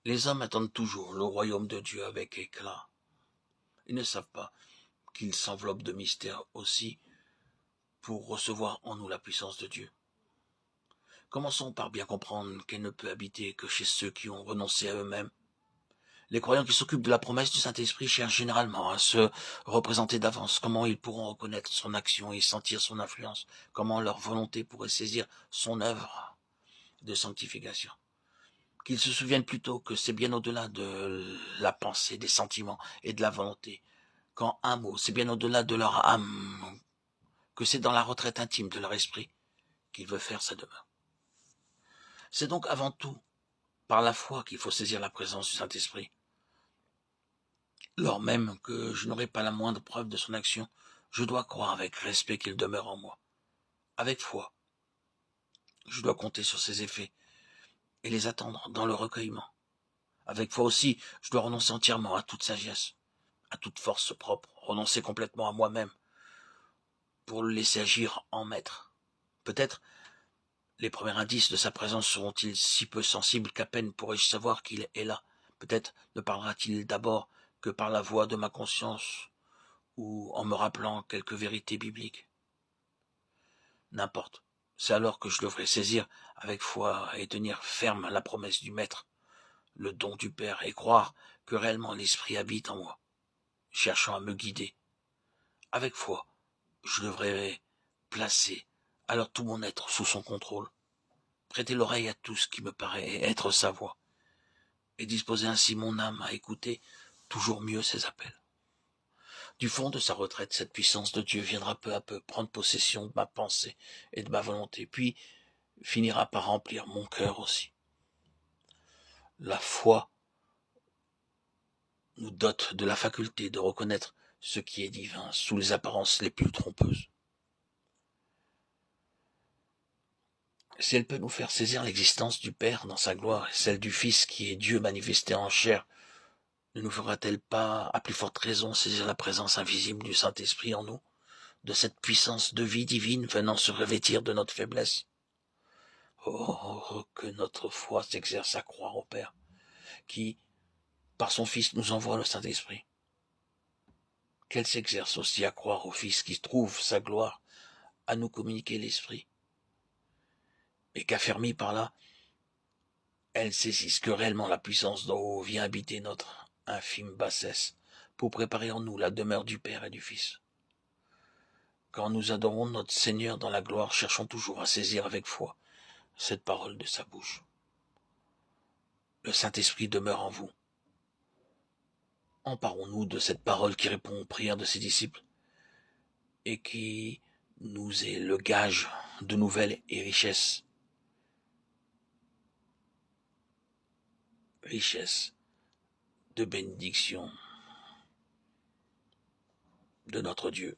Les hommes attendent toujours le royaume de Dieu avec éclat. Ils ne savent pas qu'il s'enveloppe de mystère aussi pour recevoir en nous la puissance de Dieu. Commençons par bien comprendre qu'elle ne peut habiter que chez ceux qui ont renoncé à eux-mêmes. Les croyants qui s'occupent de la promesse du Saint-Esprit cherchent généralement à se représenter d'avance comment ils pourront reconnaître son action et sentir son influence, comment leur volonté pourrait saisir son œuvre de sanctification. Qu'ils se souviennent plutôt que c'est bien au-delà de la pensée, des sentiments et de la volonté. Qu'en un mot, c'est bien au-delà de leur âme, que c'est dans la retraite intime de leur esprit qu'il veut faire sa demeure. C'est donc avant tout par la foi qu'il faut saisir la présence du Saint-Esprit. Lors même que je n'aurai pas la moindre preuve de son action, je dois croire avec respect qu'il demeure en moi. Avec foi, je dois compter sur ses effets et les attendre dans le recueillement. Avec foi aussi, je dois renoncer entièrement à toute sagesse, à toute force propre, renoncer complètement à moi-même pour le laisser agir en maître. Peut-être les premiers indices de sa présence seront-ils si peu sensibles qu'à peine pourrai-je savoir qu'il est là. Peut-être ne parlera-t-il d'abord que par la voix de ma conscience ou en me rappelant quelques vérités bibliques. N'importe. C'est alors que je devrais saisir avec foi et tenir ferme la promesse du Maître, le don du Père, et croire que réellement l'Esprit habite en moi, cherchant à me guider. Avec foi, je devrais placer alors tout mon être sous son contrôle, prêter l'oreille à tout ce qui me paraît être sa voix, et disposer ainsi mon âme à écouter toujours mieux ses appels. Du fond de sa retraite, cette puissance de Dieu viendra peu à peu prendre possession de ma pensée et de ma volonté, puis finira par remplir mon cœur aussi. La foi nous dote de la faculté de reconnaître ce qui est divin sous les apparences les plus trompeuses. Si elle peut nous faire saisir l'existence du Père dans sa gloire et celle du Fils qui est Dieu manifesté en chair, ne nous fera-t-elle pas, à plus forte raison, saisir la présence invisible du Saint-Esprit en nous, de cette puissance de vie divine venant se revêtir de notre faiblesse? Oh, que notre foi s'exerce à croire au Père, qui, par son Fils, nous envoie le Saint-Esprit. Qu'elle s'exerce aussi à croire au Fils qui trouve sa gloire à nous communiquer l'Esprit, et qu'affermie par là, elle saisisse que réellement la puissance d'en haut vient habiter notre infime bassesse, pour préparer en nous la demeure du Père et du Fils. Quand nous adorons notre Seigneur dans la gloire, cherchons toujours à saisir avec foi cette parole de sa bouche. Le Saint-Esprit demeure en vous. Emparons-nous de cette parole qui répond aux prières de ses disciples et qui nous est le gage de nouvelles et richesses. Richesses de bénédiction de notre Dieu.